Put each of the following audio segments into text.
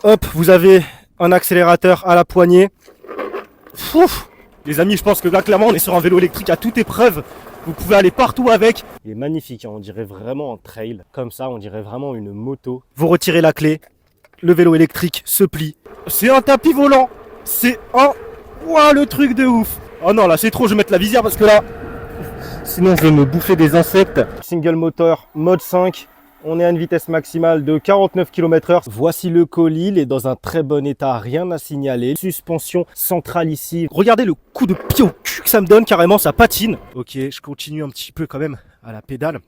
Hop, vous avez un accélérateur à la poignée. Ouf. Les amis, je pense que là, clairement, on est sur un vélo électrique à toute épreuve. Vous pouvez aller partout avec. Il est magnifique, hein, on dirait vraiment un trail. Comme ça, on dirait vraiment une moto. Vous retirez la clé. Le vélo électrique se plie. C'est un tapis volant. C'est un... Ouah, le truc de ouf. Oh non, là, c'est trop. Je vais mettre la visière parce que là... Sinon, je vais me bouffer des insectes. Single moteur, mode 5. On est à une vitesse maximale de 49 km/h. Voici le colis, il est dans un très bon état, rien à signaler. Suspension centrale ici. Regardez le coup de pied au cul que ça me donne, carrément, ça patine. Ok, je continue un petit peu quand même à la pédale.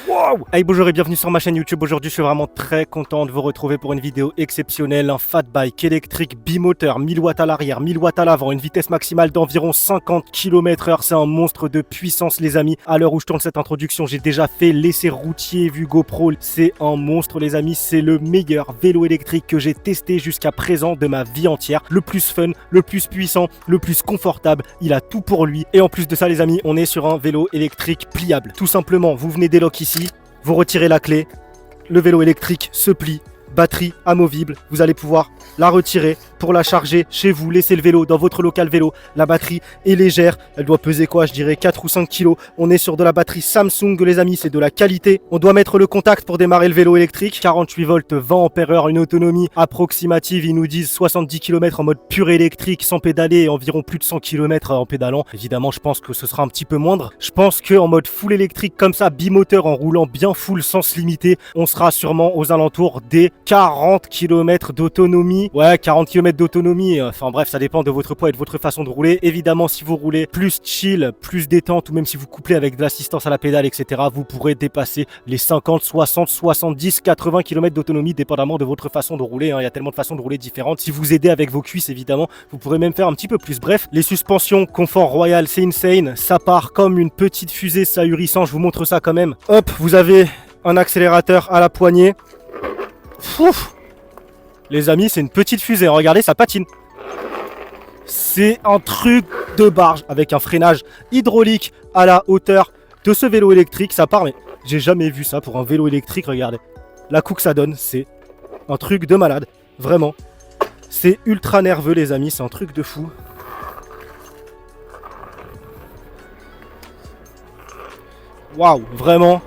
Wow. Hey, bonjour et bienvenue sur ma chaîne YouTube. Aujourd'hui, je suis vraiment très content de vous retrouver pour une vidéo exceptionnelle. Un fat bike électrique bimoteur, 1000 watts à l'arrière, 1000 watts à l'avant, une vitesse maximale d'environ 50 km/h. C'est un monstre de puissance, les amis. À l'heure où je tourne cette introduction, j'ai déjà fait l'essai routier vu GoPro. C'est un monstre, les amis. C'est le meilleur vélo électrique que j'ai testé jusqu'à présent de ma vie entière. Le plus fun, le plus puissant, le plus confortable. Il a tout pour lui. Et en plus de ça, les amis, on est sur un vélo électrique pliable. Tout simplement, vous venez des locks ici, vous retirez la clé, le vélo électrique se plie, batterie amovible, vous allez pouvoir la retirer pour la charger chez vous, laisser le vélo dans votre local vélo. La batterie est légère, elle doit peser quoi, je dirais 4 ou 5 kilos. On est sur de la batterie Samsung, les amis, c'est de la qualité. On doit mettre le contact pour démarrer le vélo électrique, 48 volts, 20 ampères-heure, une autonomie approximative, ils nous disent 70 km en mode pur électrique sans pédaler et environ plus de 100 km en pédalant. Évidemment, je pense que ce sera un petit peu moindre. Je pense qu'en mode full électrique comme ça, bimoteur en roulant bien full sens limité, on sera sûrement aux alentours des 40 km d'autonomie. Ouais, 40 km d'autonomie. Enfin bref, ça dépend de votre poids et de votre façon de rouler. Évidemment, si vous roulez plus chill, plus détente, ou même si vous couplez avec de l'assistance à la pédale, etc., vous pourrez dépasser les 50, 60, 70, 80 km d'autonomie, dépendamment de votre façon de rouler. Il y a tellement de façons de rouler différentes. Si vous aidez avec vos cuisses, évidemment, vous pourrez même faire un petit peu plus. Bref, les suspensions, confort royal, c'est insane. Ça part comme une petite fusée, c'est ahurissant. Je vous montre ça quand même. Hop, vous avez un accélérateur à la poignée. Ouf. Les amis, c'est une petite fusée, regardez, ça patine. C'est un truc de barge avec un freinage hydraulique à la hauteur de ce vélo électrique. Ça part, mais j'ai jamais vu ça pour un vélo électrique, regardez. La coup que ça donne, c'est un truc de malade, vraiment. C'est ultra nerveux, les amis, c'est un truc de fou. Waouh, vraiment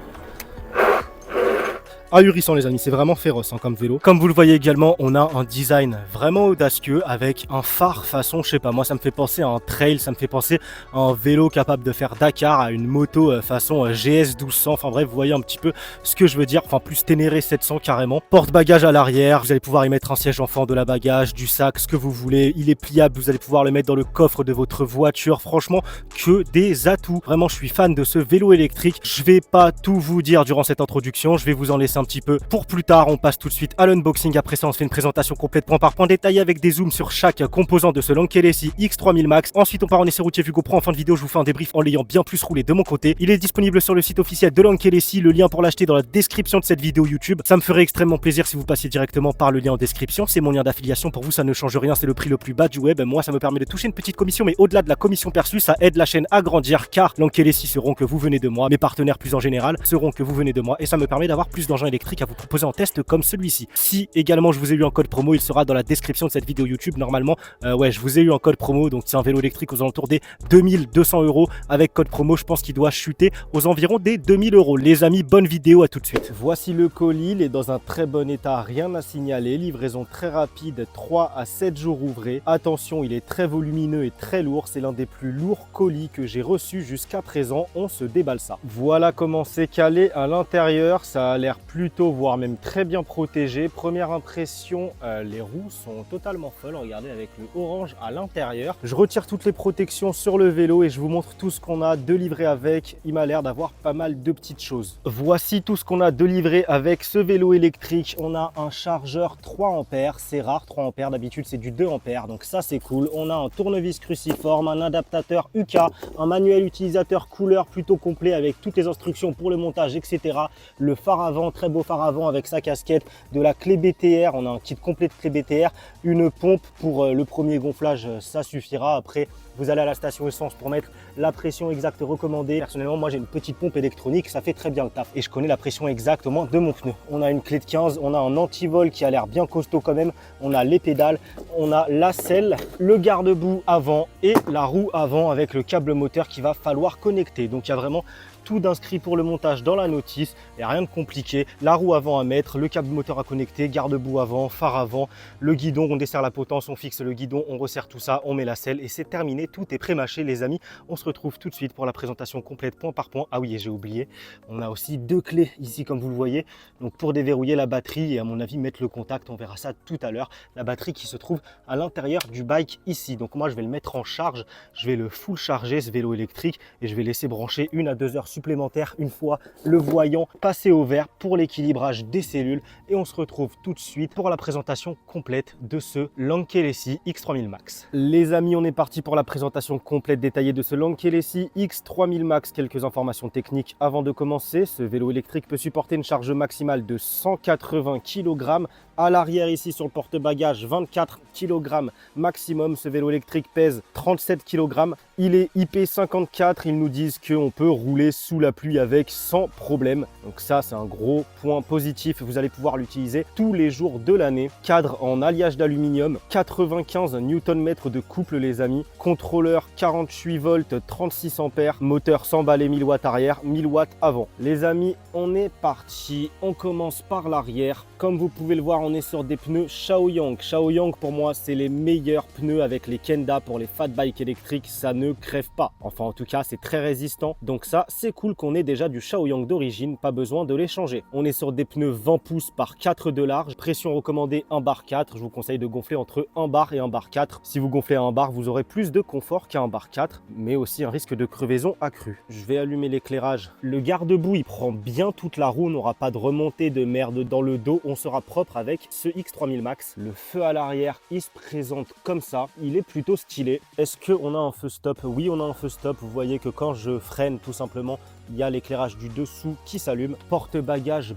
ahurissant, les amis, c'est vraiment féroce comme vélo. Comme vous le voyez également, on a un design vraiment audacieux avec un phare façon, je sais pas, moi ça me fait penser à un trail, ça me fait penser à un vélo capable de faire Dakar, à une moto façon GS 1200, enfin bref, vous voyez un petit peu ce que je veux dire, enfin plus Ténéré 700 carrément. Porte-bagages à l'arrière, vous allez pouvoir y mettre un siège enfant, de la bagage, du sac, ce que vous voulez, il est pliable, vous allez pouvoir le mettre dans le coffre de votre voiture, franchement que des atouts. Vraiment, je suis fan de ce vélo électrique. Je vais pas tout vous dire durant cette introduction, je vais vous en laisser un petit peu pour plus tard. On passe tout de suite à l'unboxing. Après ça, on se fait une présentation complète point par point détaillée avec des zooms sur chaque composant de ce Lankelesi X3000 Max. Ensuite, on part en essai routier vu GoPro. En fin de vidéo, je vous fais un débrief en l'ayant bien plus roulé de mon côté. Il est disponible sur le site officiel de Lankelesi. Le lien pour l'acheter dans la description de cette vidéo YouTube. Ça me ferait extrêmement plaisir si vous passiez directement par le lien en description. C'est mon lien d'affiliation. Pour vous, ça ne change rien. C'est le prix le plus bas du web. Moi, ça me permet de toucher une petite commission, mais au-delà de la commission perçue, ça aide la chaîne à grandir car Lankelesi seront que vous venez de moi. Mes partenaires plus en général seront que vous venez de moi et ça me permet d'avoir plus d'engins électriques à vous proposer en test comme celui-ci. Si également je vous ai eu un code promo, il sera dans la description de cette vidéo YouTube. Normalement, ouais, je vous ai eu un code promo, donc c'est un vélo électrique aux alentours des 2200 € avec code promo. Je pense qu'il doit chuter aux environs des 2000 €. Les amis, bonne vidéo, à tout de suite. Voici le colis, il est dans un très bon état, rien à signaler. Livraison très rapide, 3 à 7 jours ouvrés. Attention, il est très volumineux et très lourd. C'est l'un des plus lourds colis que j'ai reçu jusqu'à présent. On se déballe ça. Voilà comment c'est calé à l'intérieur. Ça a l'air plutôt, voire même très bien protégé. Première impression, les roues sont totalement folles. Regardez avec le orange à l'intérieur. Je retire toutes les protections sur le vélo et je vous montre tout ce qu'on a de livré avec. Il m'a l'air d'avoir pas mal de petites choses. Voici tout ce qu'on a de livré avec ce vélo électrique. On a un chargeur 3 ampères. C'est rare 3 ampères. D'habitude, c'est du 2 ampères. Donc ça, c'est cool. On a un tournevis cruciforme, un adaptateur UK, un manuel utilisateur couleur plutôt complet avec toutes les instructions pour le montage, etc. Le phare avant très très beau phare avant avec sa casquette, de la clé BTR, on a un kit complet de clé BTR, une pompe pour le premier gonflage, ça suffira. Après, vous allez à la station essence pour mettre la pression exacte recommandée. Personnellement, moi j'ai une petite pompe électronique, ça fait très bien le taf. Et je connais la pression exacte au moins de mon pneu. On a une clé de 15, on a un anti-vol qui a l'air bien costaud quand même. On a les pédales, on a la selle, le garde-boue avant et la roue avant avec le câble moteur qu'il va falloir connecter. Donc il y a vraiment tout d'inscrit pour le montage dans la notice, il n'y a rien de compliqué. La roue avant à mettre, le câble moteur à connecter, garde-boue avant, phare avant, le guidon, on desserre la potence, on fixe le guidon, on resserre tout ça, on met la selle et c'est terminé, tout est pré-mâché les amis. On se retrouve tout de suite pour la présentation complète point par point. Ah oui, et j'ai oublié, on a aussi deux clés ici comme vous le voyez, donc pour déverrouiller la batterie et à mon avis mettre le contact, on verra ça tout à l'heure. La batterie qui se trouve à l'intérieur du bike ici, donc moi je vais le mettre en charge, je vais le full charger ce vélo électrique et je vais laisser brancher 1 à 2 heures supplémentaires une fois le voyant passé au vert pour l'équilibrage des cellules et on se retrouve tout de suite pour la présentation complète de ce Lankelesi X3000 Max. Les amis, on est parti pour la présentation complète détaillée de ce Lankelesi X3000 Max. Quelques informations techniques avant de commencer. Ce vélo électrique peut supporter une charge maximale de 180 kg. À l'arrière ici sur le porte-bagages, 24 kg maximum. Ce vélo électrique pèse 37 kg. Il est IP54. Ils nous disent qu'on peut rouler sous la pluie avec sans problème. Donc ça, c'est un gros point positif. Vous allez pouvoir l'utiliser tous les jours de l'année. Cadre en alliage d'aluminium, 95 Nm de couple les amis. Contrôleur 48 volts, 36 ampères. Moteur 100 balais, 1000 watts arrière, 1000 watts avant. Les amis, on est parti. On commence par l'arrière. Comme vous pouvez le voir, on est sur des pneus Shaoyang. Shaoyang pour moi, c'est les meilleurs pneus avec les Kenda pour les fat bikes électriques. Ça ne crève pas. Enfin, en tout cas, c'est très résistant. Donc ça, c'est cool qu'on ait déjà du Shaoyang d'origine. Pas besoin de les changer. On est sur des pneus 20 pouces par 4 de large. Pression recommandée 1 bar 4. Je vous conseille de gonfler entre 1 bar et 1 bar 4. Si vous gonflez à 1 bar, vous aurez plus de confort qu'à 1 bar 4, mais aussi un risque de crevaison accru. Je vais allumer l'éclairage. Le garde-boue, il prend bien toute la roue. On n'aura pas de remontée de merde dans le dos. On sera propre avec ce X3000 Max. Le feu à l'arrière, il se présente comme ça. Il est plutôt stylé. Est-ce qu'on a un feu stop? Oui, on a un feu stop. Vous voyez que quand je freine tout simplement, il y a l'éclairage du dessous qui s'allume. Porte-bagages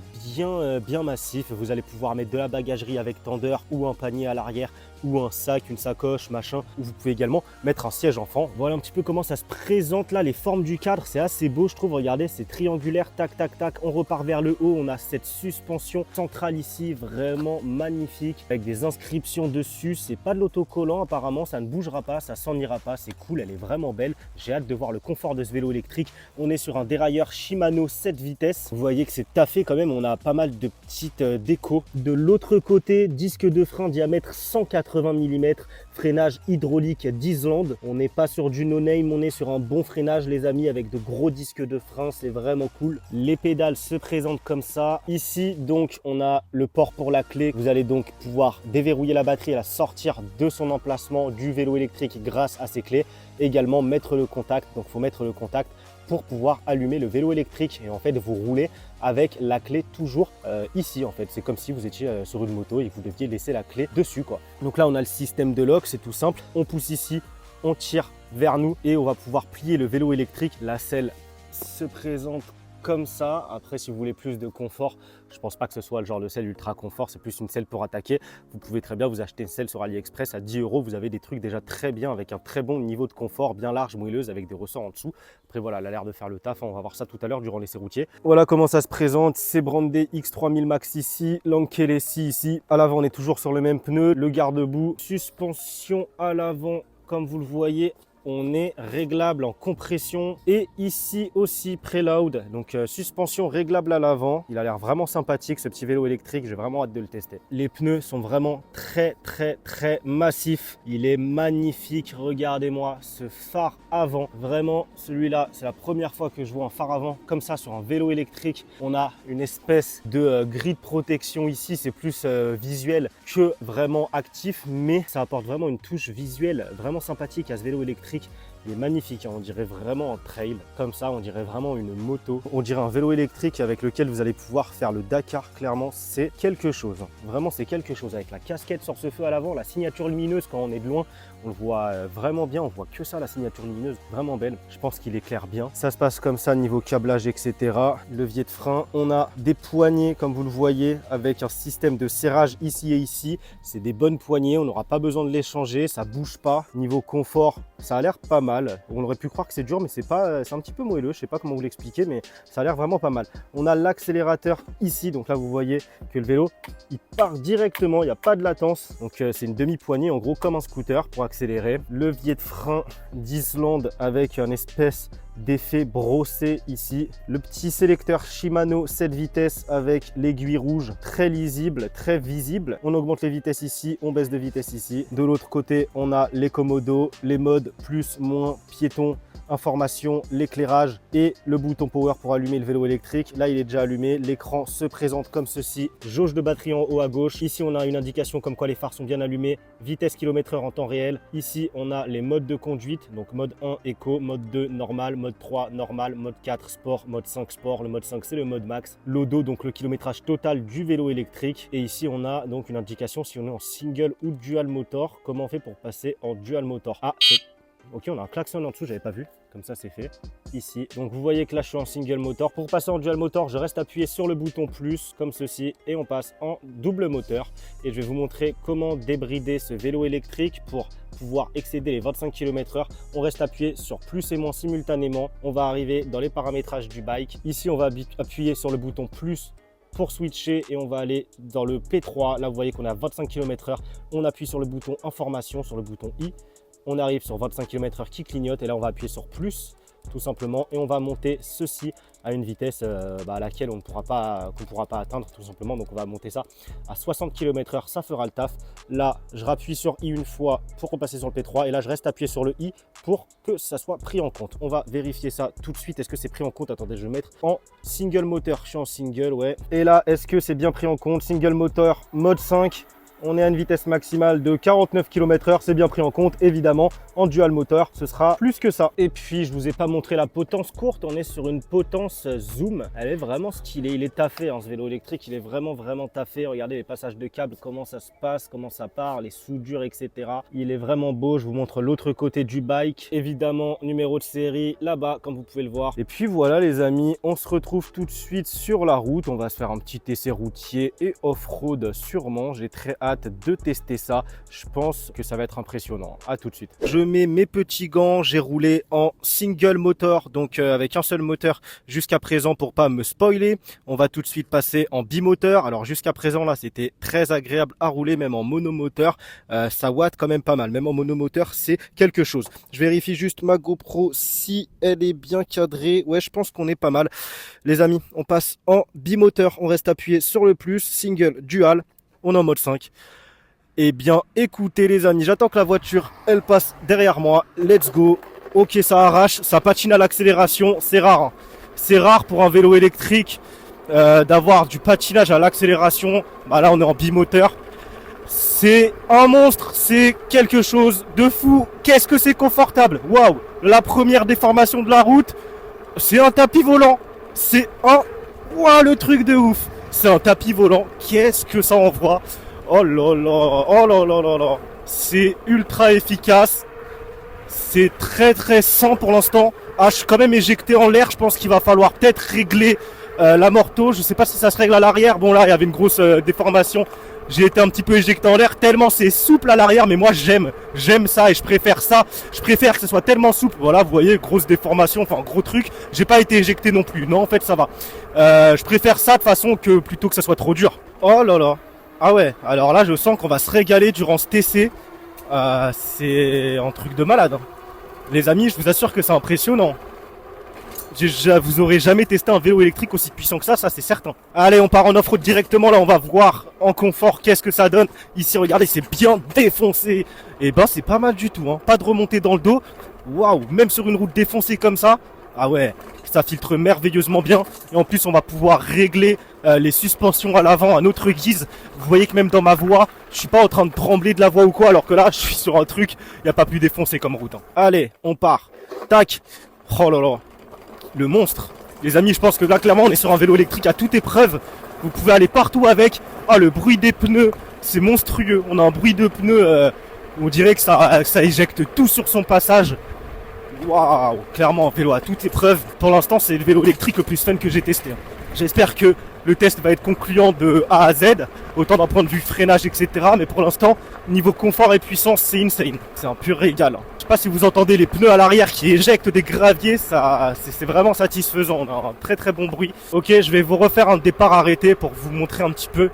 bien massif. Vous allez pouvoir mettre de la bagagerie avec tendeur ou un panier à l'arrière ou un sac, une sacoche, machin. Ou vous pouvez également mettre un siège enfant. Voilà un petit peu comment ça se présente là. Les formes du cadre, c'est assez beau, je trouve. Regardez, c'est triangulaire, tac, tac, tac. On repart vers le haut. On a cette suspension centrale ici, vraiment magnifique, avec des inscriptions dessus. C'est pas de l'autocollant apparemment, ça ne bougera pas, ça s'en ira pas. C'est cool, elle est vraiment belle. J'ai hâte de voir le confort de ce vélo électrique. On est sur un dérailleur Shimano 7 vitesses. Vous voyez que c'est taffé quand même. On a pas mal de petites décos. De l'autre côté, disque de frein diamètre 180 mm, freinage hydraulique d'Islande. On n'est pas sur du no-name, on est sur un bon freinage les amis, avec de gros disques de frein, c'est vraiment cool. Les pédales se présentent comme ça. Ici donc on a le port pour la clé. Vous allez donc pouvoir déverrouiller la batterie et la sortir de son emplacement du vélo électrique grâce à ces clés. Également mettre le contact, donc il faut mettre le contact pour pouvoir allumer le vélo électrique et en fait vous roulez avec la clé toujours ici en fait. C'est comme si vous étiez sur une moto et que vous deviez laisser la clé dessus quoi. Donc là on a le système de lock, c'est tout simple. On pousse ici, on tire vers nous et on va pouvoir plier le vélo électrique. La selle se présente comme ça. Après, si vous voulez plus de confort, je pense pas que ce soit le genre de selle ultra confort, c'est plus une selle pour attaquer. Vous pouvez très bien vous acheter une selle sur AliExpress à 10 €. Vous avez des trucs déjà très bien avec un très bon niveau de confort, bien large, moelleuse, avec des ressorts en dessous. Après voilà, elle a l'air de faire le taf, on va voir ça tout à l'heure durant l'essai routier. Voilà comment ça se présente, c'est brandé X3000 Max ici, Lankelesi ici. À l'avant, on est toujours sur le même pneu, le garde-boue, suspension à l'avant, comme vous le voyez. On est réglable en compression et ici aussi préload, donc suspension réglable à l'avant. Il a l'air vraiment sympathique ce petit vélo électrique, j'ai vraiment hâte de le tester. Les pneus sont vraiment très massifs, il est magnifique, regardez-moi ce phare avant, vraiment celui-là c'est la première fois que je vois un phare avant comme ça sur un vélo électrique. On a une espèce de grille de protection ici, c'est plus visuel que vraiment actif, mais ça apporte vraiment une touche visuelle vraiment sympathique à ce vélo électrique. Il est magnifique, hein. On dirait vraiment un trail. Comme ça, on dirait vraiment une moto. On dirait un vélo électrique avec lequel vous allez pouvoir faire le Dakar. Clairement, c'est quelque chose. Vraiment, c'est quelque chose. Avec la casquette sur ce feu à l'avant, la signature lumineuse quand on est de loin, on le voit vraiment bien. On voit que ça, la signature lumineuse, vraiment belle. Je pense qu'il éclaire bien. Ça se passe comme ça niveau câblage, etc. Levier de frein. On a des poignées, comme vous le voyez, avec un système de serrage ici et ici. C'est des bonnes poignées. On n'aura pas besoin de les changer. Ça bouge pas. Niveau confort, ça a l'air pas mal. On aurait pu croire que c'est dur, mais c'est un petit peu moelleux. Je sais pas comment vous l'expliquer, mais ça a l'air vraiment pas mal. On a l'accélérateur ici. Donc là, vous voyez que le vélo, il part directement. Il n'y a pas de latence. Donc c'est une demi-poignée, en gros, comme un scooter pour accélérer. Levier de frein d'Islande avec un espèce d'effet brossé ici. Le petit sélecteur Shimano 7 vitesses avec l'aiguille rouge, très lisible, très visible. On augmente les vitesses ici, on baisse de vitesse ici. De l'autre côté, on a les commodos, les modes plus, moins, piéton, information, l'éclairage et le bouton power pour allumer le vélo électrique. Là, il est déjà allumé. L'écran se présente comme ceci. Jauge de batterie en haut à gauche. Ici, on a une indication comme quoi les phares sont bien allumés. Vitesse km/h en temps réel. Ici, on a les modes de conduite. Donc, mode 1, éco, mode 2, normal, mode 3, normal, mode 4, sport, mode 5, sport. Le mode 5, c'est le mode max. L'odo, donc le kilométrage total du vélo électrique. Et ici, on a donc une indication si on est en single ou dual motor. Comment on fait pour passer en dual motor? Ah, ok, on a un klaxon en dessous, j'avais pas vu. Comme ça, c'est fait ici. Donc, vous voyez que là, je suis en single motor. Pour passer en dual motor, je reste appuyé sur le bouton plus, comme ceci, et on passe en double moteur. Et je vais vous montrer comment débrider ce vélo électrique pour pouvoir excéder les 25 km/h. On reste appuyé sur plus et moins simultanément. On va arriver dans les paramétrages du bike. Ici, on va appuyer sur le bouton plus pour switcher et on va aller dans le P3. Là, vous voyez qu'on a 25 km/h. On appuie sur le bouton information, sur le bouton I. On arrive sur 25 km/h qui clignote et là on va appuyer sur plus tout simplement et on va monter ceci à une vitesse à laquelle qu'on ne pourra pas atteindre tout simplement. Donc on va monter ça à 60 km/h, ça fera le taf. Là je rappuie sur I une fois pour repasser sur le P3 et là je reste appuyé sur le I pour que ça soit pris en compte. On va vérifier ça tout de suite. Est-ce que c'est pris en compte? Attendez, je vais mettre en single moteur. Je suis en single, ouais. Et là, est-ce que c'est bien pris en compte? Single moteur mode 5. On est à une vitesse maximale de 49 km/h, c'est bien pris en compte, évidemment. En dual moteur, ce sera plus que ça. Et puis, je vous ai pas montré la potence courte, on est sur une potence zoom. Elle est vraiment stylée, il est taffé, hein, ce vélo électrique, il est vraiment taffé. Regardez les passages de câbles, comment ça se passe, comment ça part, les soudures, etc. Il est vraiment beau, je vous montre l'autre côté du bike. Évidemment, numéro de série, là-bas, comme vous pouvez le voir. Et puis voilà les amis, on se retrouve tout de suite sur la route. On va se faire un petit essai routier et off-road sûrement. J'ai très hâte de tester ça. Je pense que ça va être impressionnant. À tout de suite. Je mets mes petits gants. J'ai roulé en single motor, donc avec un seul moteur jusqu'à présent pour pas me spoiler. On va tout de suite passer en bimoteur. Alors jusqu'à présent là, c'était très agréable à rouler, même en monomoteur. Ça watt quand même pas mal. Même en monomoteur, c'est quelque chose. Je vérifie juste ma GoPro si elle est bien cadrée. Ouais, je pense qu'on est pas mal. Les amis, on passe en bimoteur. On reste appuyé sur le plus, single, dual. On est en mode 5. Eh bien, écoutez les amis, j'attends que la voiture, elle passe derrière moi. Let's go. Ok, ça arrache, ça patine à l'accélération. C'est rare. Hein. C'est rare pour un vélo électrique d'avoir du patinage à l'accélération. Bah là, on est en bimoteur. C'est un monstre, c'est quelque chose de fou. Qu'est-ce que c'est confortable. Waouh. La première déformation de la route, c'est un tapis volant. C'est un... Waouh, le truc de ouf. C'est un tapis volant, qu'est-ce que ça envoie. Oh là là, oh là là là là. C'est ultra efficace. C'est très sans pour l'instant. Ah, je suis quand même éjecté en l'air, je pense qu'il va falloir peut-être régler l'amorto. Je sais pas si ça se règle à l'arrière. Bon là, il y avait une grosse déformation. J'ai été un petit peu éjecté en l'air tellement c'est souple à l'arrière, mais moi j'aime ça et je préfère ça. Je préfère que ce soit tellement souple. Voilà, vous voyez, grosse déformation, enfin gros truc. J'ai pas été éjecté non plus. Non, en fait ça va. Je préfère ça de façon que plutôt que ça soit trop dur. Oh là là. Ah ouais. Alors là, je sens qu'on va se régaler durant ce TC. C'est un truc de malade. Hein. Les amis, je vous assure que c'est impressionnant. Vous aurez jamais testé un vélo électrique aussi puissant que ça c'est certain. Allez, on part en off-road directement, là on va voir en confort qu'est-ce que ça donne. Ici, regardez, c'est bien défoncé. Et ben c'est pas mal du tout, hein. Pas de remontée dans le dos. Waouh, même sur une route défoncée comme ça. Ah ouais, ça filtre merveilleusement bien. Et en plus, on va pouvoir régler les suspensions à l'avant à notre guise. Vous voyez que même dans ma voix, je suis pas en train de trembler de la voix ou quoi, alors que là, je suis sur un truc, il n'y a pas plus défoncé comme route. Hein. Allez, on part. Tac. Oh là là. Le monstre. Les amis, je pense que là, clairement, on est sur un vélo électrique à toute épreuve. Vous pouvez aller partout avec. Ah, le bruit des pneus, c'est monstrueux. On a un bruit de pneus, on dirait que ça éjecte tout sur son passage. Waouh, clairement, un vélo à toute épreuve. Pour l'instant, c'est le vélo électrique le plus fun que j'ai testé. J'espère que le test va être concluant de A à Z, autant d'un point de vue freinage, etc. Mais pour l'instant, niveau confort et puissance, c'est insane. C'est un pur régal. Je sais pas si vous entendez les pneus à l'arrière qui éjectent des graviers, c'est vraiment satisfaisant. On a un très très bon bruit. Ok, je vais vous refaire un départ arrêté pour vous montrer un petit peu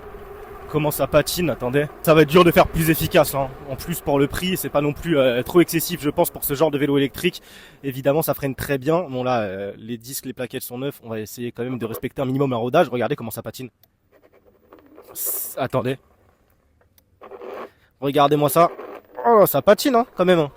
comment ça patine. Attendez, ça va être dur de faire plus efficace. Hein. En plus, pour le prix, c'est pas non plus trop excessif, je pense, pour ce genre de vélo électrique. Évidemment, ça freine très bien. Bon là, les disques, les plaquettes sont neufs. On va essayer quand même de respecter un minimum un rodage. Regardez comment ça patine. Attendez. Regardez-moi ça. Oh, ça patine, hein, quand même. Hein.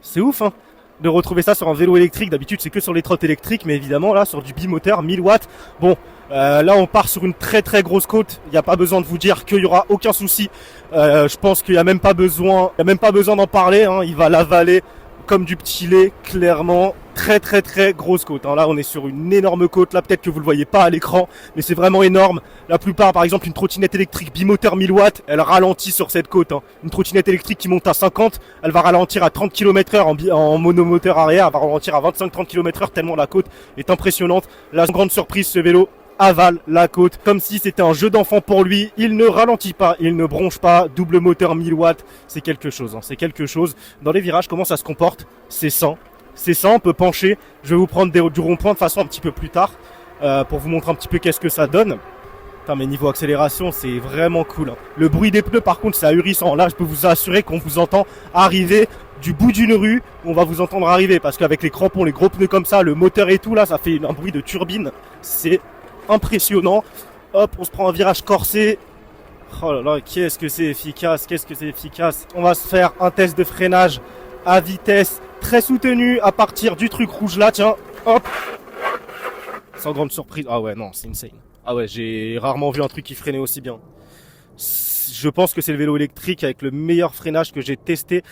C'est ouf, hein, de retrouver ça sur un vélo électrique. D'habitude, c'est que sur les trottes électriques, mais évidemment, là, sur du bimoteur, 1000 watts. Bon, là, on part sur une très très grosse côte. Il n'y a pas besoin de vous dire qu'il y aura aucun souci. Je pense qu'il n'y a même pas besoin, d'en parler. Hein. Il va l'avaler comme du petit lait, clairement. Très très très grosse côte. Hein. Là, on est sur une énorme côte. Là, peut-être que vous le voyez pas à l'écran, mais c'est vraiment énorme. La plupart, par exemple, une trottinette électrique bimoteur 1000 watts, elle ralentit sur cette côte. Hein. Une trottinette électrique qui monte à 50, elle va ralentir à 30 km/h en monomoteur arrière. Elle va ralentir à 25-30 km/h tellement la côte est impressionnante. La grande surprise, ce vélo avale la côte comme si c'était un jeu d'enfant pour lui. Il ne ralentit pas, il ne bronche pas. Double moteur 1000 watts, c'est quelque chose. Hein. C'est quelque chose. Dans les virages, comment ça se comporte? C'est 100. C'est ça, on peut pencher. Je vais vous prendre du rond-point de façon un petit peu plus tard pour vous montrer un petit peu qu'est-ce que ça donne. Putain, mais niveau accélération, c'est vraiment cool. Hein. Le bruit des pneus, par contre, c'est ahurissant. Là, je peux vous assurer qu'on vous entend arriver du bout d'une rue. On va vous entendre arriver parce qu'avec les crampons, les gros pneus comme ça, le moteur et tout, là, ça fait un bruit de turbine. C'est impressionnant. Hop, on se prend un virage corsé. Oh là là, qu'est-ce que c'est efficace, qu'est-ce que c'est efficace. On va se faire un test de freinage à vitesse très soutenu à partir du truc rouge là, tiens, hop. Sans grande surprise. Ah ouais, non, c'est insane. Ah ouais, j'ai rarement vu un truc qui freinait aussi bien. Je pense que c'est le vélo électrique avec le meilleur freinage que j'ai testé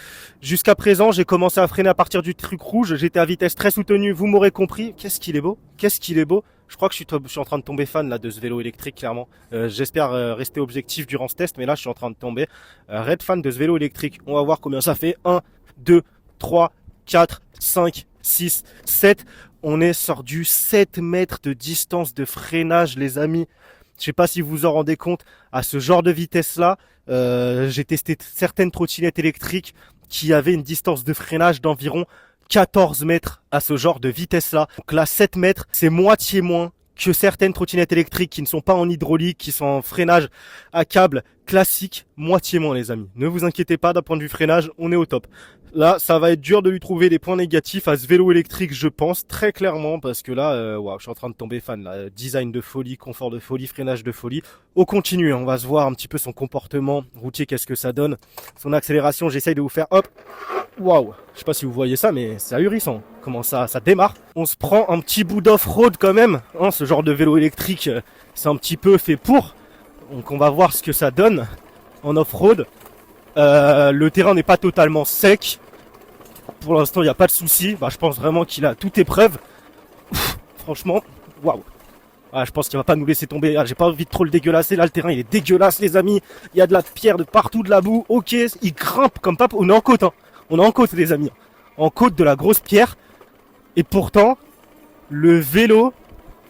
jusqu'à présent. J'ai commencé à freiner à partir du truc rouge. J'étais à vitesse très soutenue, vous m'aurez compris. Qu'est-ce qu'il est beau, qu'est-ce qu'il est beau. Je crois que je suis en train de tomber fan là de ce vélo électrique, clairement. J'espère rester objectif durant ce test, mais là je suis en train de tomber red fan de ce vélo électrique. On va voir combien ça fait. 1, 2, 3, 4, 5, 6, 7. On est sur du 7 mètres de distance de freinage, les amis. Je sais pas si vous vous en rendez compte, à ce genre de vitesse-là, j'ai testé certaines trottinettes électriques qui avaient une distance de freinage d'environ 14 mètres à ce genre de vitesse-là. Donc là, 7 mètres, c'est moitié moins que certaines trottinettes électriques qui ne sont pas en hydraulique, qui sont en freinage à câble classique, moitié moins, les amis. Ne vous inquiétez pas, d'un point de vue freinage, on est au top. Là, ça va être dur de lui trouver des points négatifs à ce vélo électrique, je pense, très clairement, parce que là, waouh, je suis en train de tomber fan, là. Design de folie, confort de folie, freinage de folie. On continue, on va se voir un petit peu son comportement routier, qu'est-ce que ça donne. Son accélération, j'essaye de vous faire, hop, waouh. Je sais pas si vous voyez ça, mais c'est ahurissant. Comment ça démarre. On se prend un petit bout d'off-road quand même, hein, ce genre de vélo électrique, c'est un petit peu fait pour. Donc on va voir ce que ça donne en off-road. Le terrain n'est pas totalement sec. Pour l'instant, il n'y a pas de souci. Je pense vraiment qu'il a toute épreuve. Franchement, waouh. Je pense qu'il va pas nous laisser tomber. J'ai pas envie de trop le dégueulasser. Là, le terrain, il est dégueulasse, les amis. Il y a de la pierre de partout, de la boue. Ok, il grimpe comme pas. On est en côte, hein. On est en côte, les amis. En côte de la grosse pierre. Et pourtant, le vélo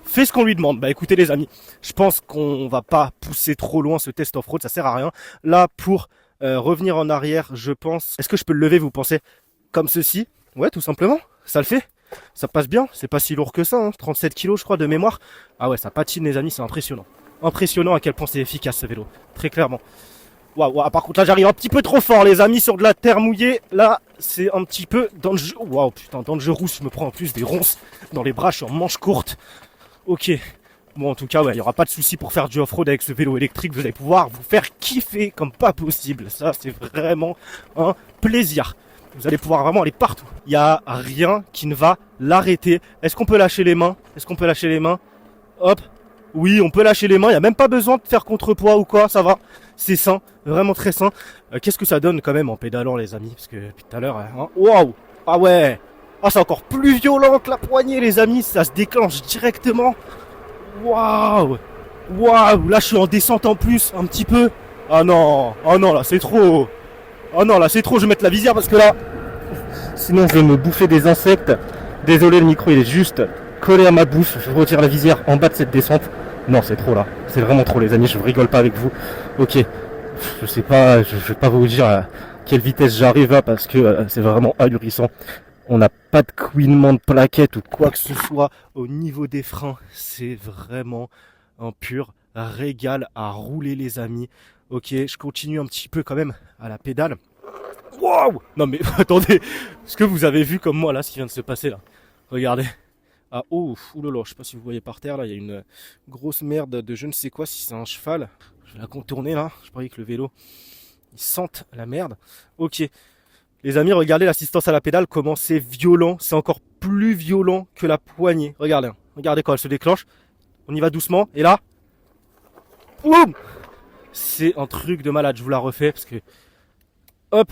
fait ce qu'on lui demande. Écoutez, les amis, je pense qu'on va pas pousser trop loin ce test off-road. Ça sert à rien. Là, pour revenir en arrière, je pense... Est-ce que je peux le lever, vous pensez? Comme ceci? Ouais, tout simplement. Ça le fait. Ça passe bien. C'est pas si lourd que ça. Hein. 37 kilos, je crois, de mémoire. Ah ouais, ça patine, les amis. C'est impressionnant. Impressionnant à quel point c'est efficace, ce vélo. Très clairement. Waouh, par contre, là, j'arrive un petit peu trop fort, les amis, sur de la terre mouillée. Là, c'est un petit peu dans le jeu. Waouh, putain, dans le jeu rousse, je me prends en plus des ronces dans les bras. Je suis en manche courte. Ok. Bon, en tout cas, ouais, il n'y aura pas de souci pour faire du off-road avec ce vélo électrique. Vous allez pouvoir vous faire kiffer comme pas possible. Ça, c'est vraiment un plaisir. Vous allez pouvoir vraiment aller partout. Il n'y a rien qui ne va l'arrêter. Est-ce qu'on peut lâcher les mains? Est-ce qu'on peut lâcher les mains? Hop. Oui, on peut lâcher les mains. Il n'y a même pas besoin de faire contrepoids ou quoi. Ça va. C'est sain. Vraiment très sain. Qu'est-ce que ça donne quand même en pédalant, les amis? Parce que depuis tout à l'heure... Hein, waouh. Ah ouais. Ah, c'est encore plus violent que la poignée, les amis. Ça se déclenche directement. Waouh. Waouh. Là, je suis en descente en plus. Un petit peu. Ah non. Oh non, là, c'est trop. Oh non, là, c'est trop. Je vais mettre la visière parce que là... Sinon, je vais me bouffer des insectes. Désolé, le micro, il est juste collé à ma bouche. Je retire la visière en bas de cette descente. Non, c'est trop là. C'est vraiment trop, les amis. Je rigole pas avec vous. Ok. Je sais pas, je vais pas vous dire à quelle vitesse j'arrive là parce que c'est vraiment ahurissant. On n'a pas de couinement de plaquettes ou quoi que ce soit au niveau des freins. C'est vraiment un pur régal à rouler, les amis. Ok, je continue un petit peu quand même à la pédale. Waouh! Non mais attendez, est-ce que vous avez vu comme moi là ce qui vient de se passer là? Regardez. Ah oh, oulala, je sais pas si vous voyez par terre là, il y a une grosse merde de je ne sais quoi, si c'est un cheval. Je vais la contourner là, je croyais que le vélo, il sente la merde. Ok, les amis, regardez l'assistance à la pédale, comment c'est violent, c'est encore plus violent que la poignée. Regardez, hein. Regardez quand elle se déclenche, on y va doucement, et là, boum! C'est un truc de malade, je vous la refais, parce que, hop,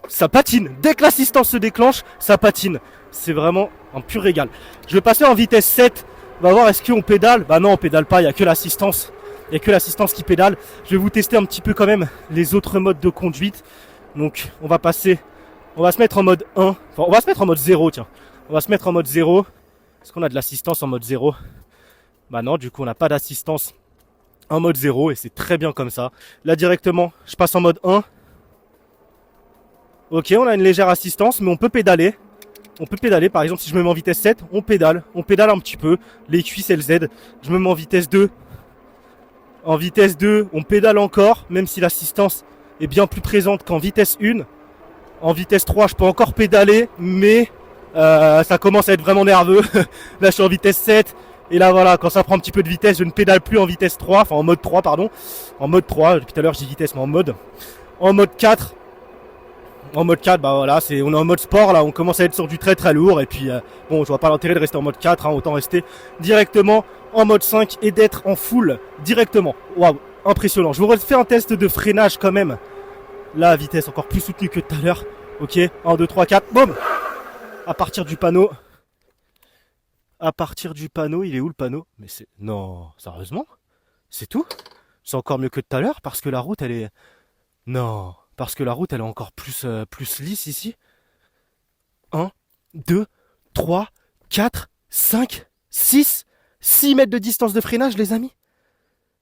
ça patine. Dès que l'assistance se déclenche, ça patine. C'est vraiment un pur régal. Je vais passer en vitesse 7. On va voir est-ce qu'on pédale. Bah non, on pédale pas, il n'y a que l'assistance. Il n'y a que l'assistance qui pédale. Je vais vous tester un petit peu quand même les autres modes de conduite. Donc on va passer. On va se mettre en mode 1. Enfin, on va se mettre en mode 0, tiens. On va se mettre en mode 0. Est-ce qu'on a de l'assistance en mode 0? Bah non, du coup on n'a pas d'assistance en mode 0 et c'est très bien comme ça. Là directement, je passe en mode 1. Ok, on a une légère assistance, mais on peut pédaler. On peut pédaler, par exemple, si je me mets en vitesse 7, on pédale. On pédale un petit peu. Les cuisses, elles aident. Je me mets en vitesse 2. En vitesse 2, on pédale encore, même si l'assistance est bien plus présente qu'en vitesse 1. En vitesse 3, je peux encore pédaler, mais ça commence à être vraiment nerveux. Là, je suis en vitesse 7. Et là, voilà, quand ça prend un petit peu de vitesse, je ne pédale plus en vitesse 3. Enfin, en mode 3, pardon. En mode 3. Depuis tout à l'heure, je dis vitesse, mais en mode. En mode 4. En mode 4, bah voilà, on est en mode sport là, on commence à être sur du très très lourd et puis bon, je vois pas l'intérêt de rester en mode 4, hein, autant rester directement en mode 5 et d'être en full directement. Waouh, impressionnant. Je vous refais un test de freinage quand même. Là, vitesse encore plus soutenue que tout à l'heure. Ok, 1, 2, 3, 4, boum. À partir du panneau. À partir du panneau, il est où le panneau? Mais c'est... Non, sérieusement? C'est tout? C'est encore mieux que tout à l'heure parce que la route, elle est... Non... Parce que la route, elle est encore plus lisse ici. 1, 2, 3, 4, 5, 6. 6 mètres de distance de freinage, les amis.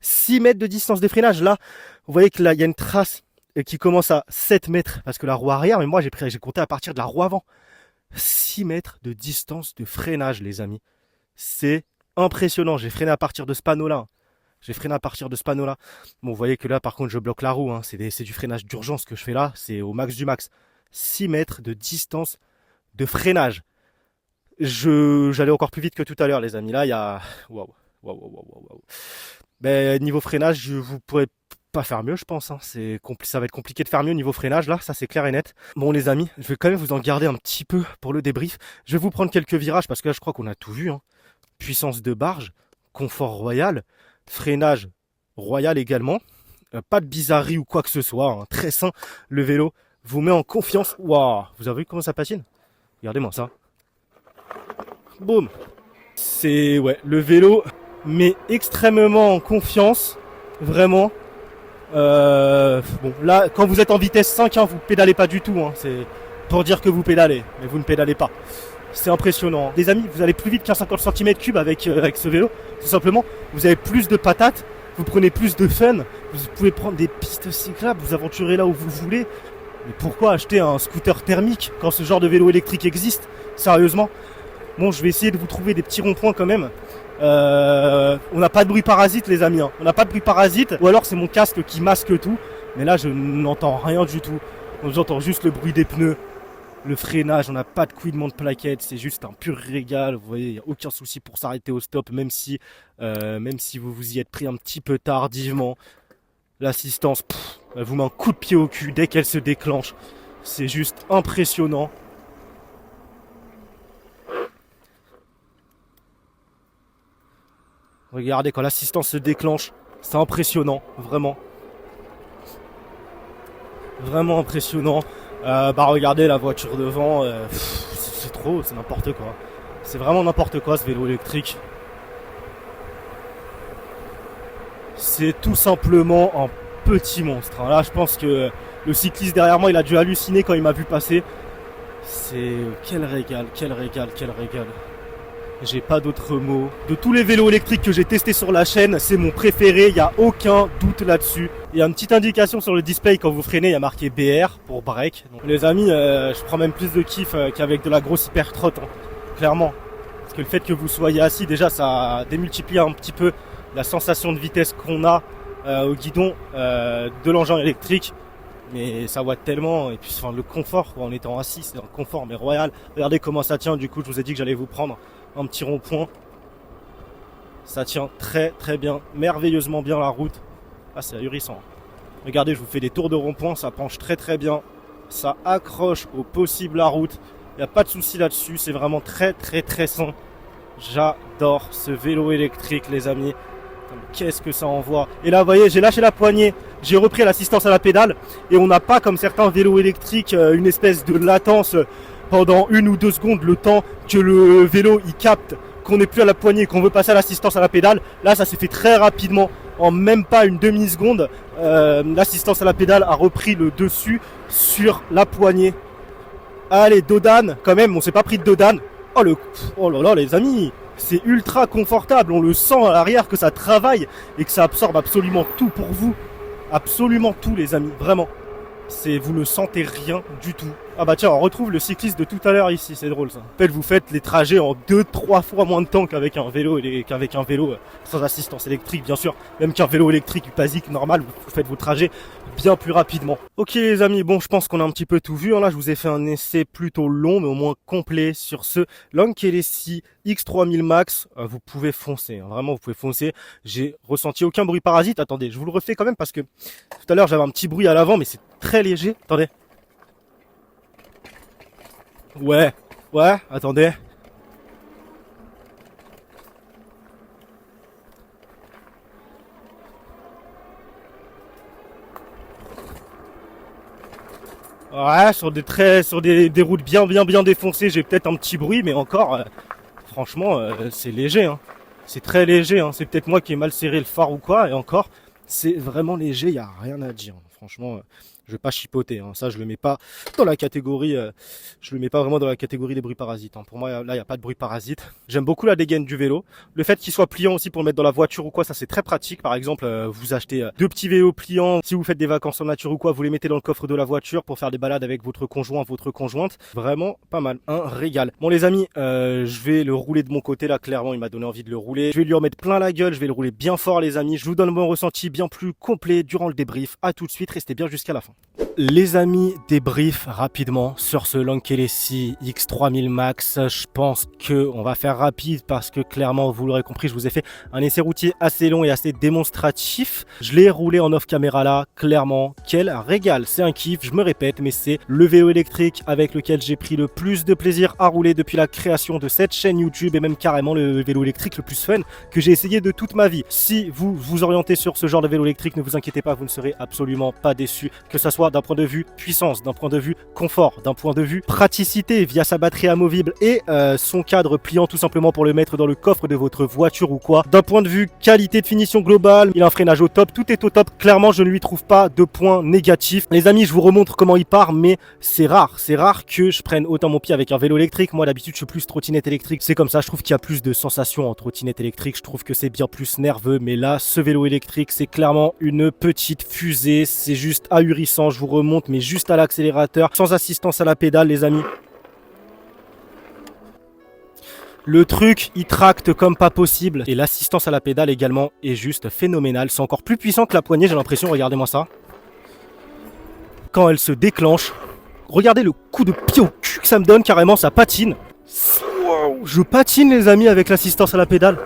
6 mètres de distance de freinage. Là, vous voyez que là, il y a une trace qui commence à 7 mètres. Parce que la roue arrière, mais moi, j'ai compté à partir de la roue avant. 6 mètres de distance de freinage, les amis. C'est impressionnant. J'ai freiné à partir de ce panneau-là. Bon, vous voyez que là, par contre, je bloque la roue. Hein. C'est du freinage d'urgence que je fais là. C'est au max du max. 6 mètres de distance de freinage. J'allais encore plus vite que tout à l'heure, les amis. Là, il y a... Waouh. Ben, niveau freinage, vous pourrez pas faire mieux, je pense. Hein. Ça va être compliqué de faire mieux niveau freinage, là. Ça, c'est clair et net. Bon, les amis, je vais quand même vous en garder un petit peu pour le débrief. Je vais vous prendre quelques virages parce que là, je crois qu'on a tout vu. Hein. Puissance de barge, confort royal, freinage royal également, pas de bizarrerie ou quoi que ce soit, hein. Très sain, le vélo vous met en confiance. Waouh, vous avez vu comment ça patine? Regardez-moi ça. Boum. C'est ouais, le vélo met extrêmement en confiance, vraiment. Bon, là, quand vous êtes en vitesse 5, hein, vous pédalez pas du tout. Hein. C'est pour dire que vous pédalez, mais vous ne pédalez pas. C'est impressionnant. Les amis, vous allez plus vite qu'un 50 cm3 avec ce vélo. Tout simplement, vous avez plus de patates, vous prenez plus de fun, vous pouvez prendre des pistes cyclables, vous aventurez là où vous voulez. Mais pourquoi acheter un scooter thermique quand ce genre de vélo électrique existe? Sérieusement. Bon, je vais essayer de vous trouver des petits ronds-points quand même. On n'a pas de bruit parasite, les amis. Hein. On n'a pas de bruit parasite. Ou alors c'est mon casque qui masque tout. Mais là, je n'entends rien du tout. J'entends juste le bruit des pneus. Le freinage, on n'a pas de couinement de plaquettes, c'est juste un pur régal. Vous voyez, il n'y a aucun souci pour s'arrêter au stop, même si vous vous y êtes pris un petit peu tardivement. L'assistance, elle vous met un coup de pied au cul dès qu'elle se déclenche. C'est juste impressionnant. Regardez, quand l'assistance se déclenche, c'est impressionnant, vraiment. Vraiment impressionnant. Bah regardez la voiture devant, c'est trop, c'est n'importe quoi. C'est vraiment n'importe quoi ce vélo électrique. C'est tout simplement un petit monstre. Là je pense que le cycliste derrière moi il a dû halluciner quand il m'a vu passer. C'est quel régal, quel régal, quel régal. J'ai pas d'autres mots. De tous les vélos électriques que j'ai testés sur la chaîne, c'est mon préféré, il n'y a aucun doute là-dessus. Il y a une petite indication sur le display quand vous freinez, il y a marqué BR pour break. Donc les amis, je prends même plus de kiff qu'avec de la grosse hyper trotte, hein, clairement. Parce que le fait que vous soyez assis, déjà ça démultiplie un petit peu la sensation de vitesse qu'on a au guidon de l'engin électrique. Mais ça voit tellement, et puis enfin, le confort quoi, en étant assis, c'est un confort mais royal. Regardez comment ça tient, du coup je vous ai dit que j'allais vous prendre un petit rond-point. Ça tient très très bien, merveilleusement bien la route. Ah c'est ahurissant. Regardez, je vous fais des tours de rond-point, ça penche très très bien. Ça accroche au possible la route. Il n'y a pas de souci là-dessus, c'est vraiment très très très sain. J'adore ce vélo électrique les amis. Qu'est-ce que ça envoie. Et là vous voyez, j'ai lâché la poignée, j'ai repris l'assistance à la pédale. Et on n'a pas comme certains vélos électriques une espèce de latence pendant 1 ou 2 secondes, le temps que le vélo il capte qu'on n'est plus à la poignée, qu'on veut passer à l'assistance à la pédale. Là ça s'est fait très rapidement, en même pas une demi-seconde. L'assistance à la pédale a repris le dessus sur la poignée. Allez, dodane, quand même, on s'est pas pris de dodane. Oh là là les amis, c'est ultra confortable, on le sent à l'arrière que ça travaille et que ça absorbe absolument tout pour vous. Absolument tout les amis, vraiment. Vous ne sentez rien du tout. Ah bah tiens, on retrouve le cycliste de tout à l'heure ici, c'est drôle ça. En fait, vous faites les trajets en 2-3 fois moins de temps qu'avec un vélo sans assistance électrique bien sûr. Même qu'un vélo électrique basique normal, vous faites vos trajets bien plus rapidement. Ok les amis, bon je pense qu'on a un petit peu tout vu. Là je vous ai fait un essai plutôt long mais au moins complet sur ce Lankelesi X3000 Max. Vous pouvez foncer, hein. Vraiment vous pouvez foncer. J'ai ressenti aucun bruit parasite. Attendez, je vous le refais quand même parce que tout à l'heure j'avais un petit bruit à l'avant mais c'est très léger. Attendez. Ouais, attendez. Ouais, sur des routes bien défoncées, j'ai peut-être un petit bruit, mais encore, franchement, c'est léger, hein. C'est très léger, hein. C'est peut-être moi qui ai mal serré le phare ou quoi, et encore, c'est vraiment léger, il y a rien à dire. Franchement, je vais pas chipoter, hein. Ça je le mets pas dans la catégorie, je le mets pas vraiment dans la catégorie des bruits parasites, hein. Pour moi là il y a pas de bruit parasite. J'aime beaucoup la dégaine du vélo, le fait qu'il soit pliant aussi pour le mettre dans la voiture ou quoi, ça c'est très pratique. Par exemple, vous achetez 2 petits vélos pliants, si vous faites des vacances en nature ou quoi, vous les mettez dans le coffre de la voiture pour faire des balades avec votre conjoint, votre conjointe. Vraiment pas mal, un régal. Bon les amis, je vais le rouler de mon côté là, clairement il m'a donné envie de le rouler. Je vais lui en mettre plein la gueule, je vais le rouler bien fort les amis. Je vous donne mon ressenti bien plus complet durant le débrief. À tout de suite, restez bien jusqu'à la fin. Les amis, débrief rapidement sur ce Lankelesi X3000 Max. Je pense que on va faire rapide parce que clairement, vous l'aurez compris, je vous ai fait un essai routier assez long et assez démonstratif. Je l'ai roulé en off caméra là, clairement, quel régal. C'est un kiff, je me répète, mais c'est le vélo électrique avec lequel j'ai pris le plus de plaisir à rouler depuis la création de cette chaîne YouTube et même carrément le vélo électrique le plus fun que j'ai essayé de toute ma vie. Si vous vous orientez sur ce genre de vélo électrique, ne vous inquiétez pas, vous ne serez absolument pas déçus, que ça soit d'un point de vue puissance, d'un point de vue confort, d'un point de vue praticité via sa batterie amovible et son cadre pliant tout simplement pour le mettre dans le coffre de votre voiture ou quoi. D'un point de vue qualité de finition globale, il a un freinage au top, tout est au top. Clairement, je ne lui trouve pas de points négatifs. Les amis, je vous remontre comment il part, mais c'est rare que je prenne autant mon pied avec un vélo électrique. Moi, d'habitude, je suis plus trottinette électrique. C'est comme ça, je trouve qu'il y a plus de sensations en trottinette électrique. Je trouve que c'est bien plus nerveux, mais là, ce vélo électrique, c'est clairement une petite fusée. C'est juste ahurissant. Je vous remonte, mais juste à l'accélérateur, sans assistance à la pédale, les amis. Le truc, il tracte comme pas possible. Et l'assistance à la pédale également est juste phénoménale. C'est encore plus puissant que la poignée, j'ai l'impression. Regardez-moi ça. Quand elle se déclenche, regardez le coup de pied au cul que ça me donne, carrément, ça patine. Je patine, les amis, avec l'assistance à la pédale.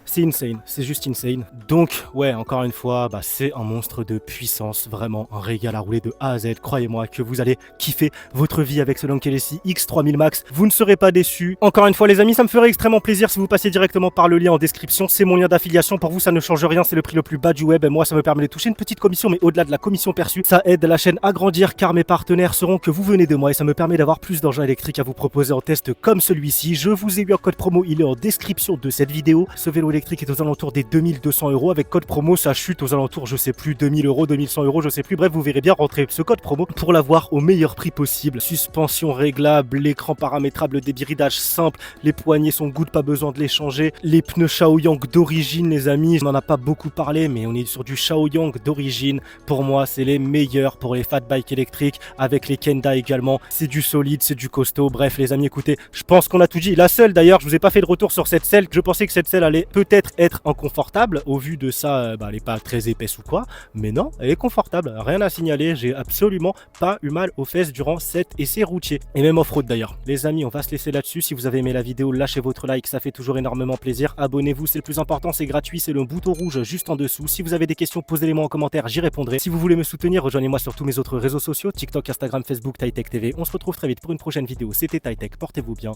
c'est insane, c'est juste insane. Donc ouais, encore une fois, c'est un monstre de puissance, vraiment un régal à rouler de A à Z. Croyez-moi que vous allez kiffer votre vie avec ce Lanky LSI X3000 Max, vous ne serez pas déçus. Encore une fois les amis, ça me ferait extrêmement plaisir si vous passez directement par le lien en description, c'est mon lien d'affiliation. Pour vous ça ne change rien, c'est le prix le plus bas du web et moi ça me permet de toucher une petite commission, mais au-delà de la commission perçue, ça aide la chaîne à grandir car mes partenaires seront que vous venez de moi et ça me permet d'avoir plus d'engins électriques à vous proposer en test comme celui-ci. Je vous ai eu un code promo, il est en description de cette vidéo. Ce vélo électrique est aux alentours des 2200 €. Avec code promo, ça chute aux alentours, je sais plus, 2000 €, 2100 €, je sais plus. Bref, vous verrez bien rentrer ce code promo pour l'avoir au meilleur prix possible. Suspension réglable, l'écran paramétrable, débridage simple, les poignées sont good, pas besoin de les changer. Les pneus Shaoyang d'origine, les amis, on n'en a pas beaucoup parlé, mais on est sur du Shaoyang d'origine. Pour moi, c'est les meilleurs pour les fat bikes électriques, avec les Kenda également. C'est du solide, c'est du costaud. Bref, les amis, écoutez, je pense qu'on a tout dit. La selle, d'ailleurs, je vous ai pas fait de retour sur cette selle. Je pensais que cette selle allait peut-être être inconfortable. Au vu de ça, elle est pas très épaisse ou quoi. Mais non, elle est confortable. Rien à signaler. J'ai absolument pas eu mal aux fesses durant cet essai routier. Et même off-road d'ailleurs. Les amis, on va se laisser là-dessus. Si vous avez aimé la vidéo, lâchez votre like. Ça fait toujours énormément plaisir. Abonnez-vous, c'est le plus important. C'est gratuit. C'est le bouton rouge juste en dessous. Si vous avez des questions, posez-les-moi en commentaire. J'y répondrai. Si vous voulez me soutenir, rejoignez-moi sur tous mes autres réseaux sociaux. TikTok, Instagram, Facebook, TiTech TV. On se retrouve très vite pour une prochaine vidéo. C'était TiTech. Portez-vous bien.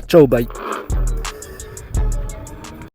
Ciao, bye.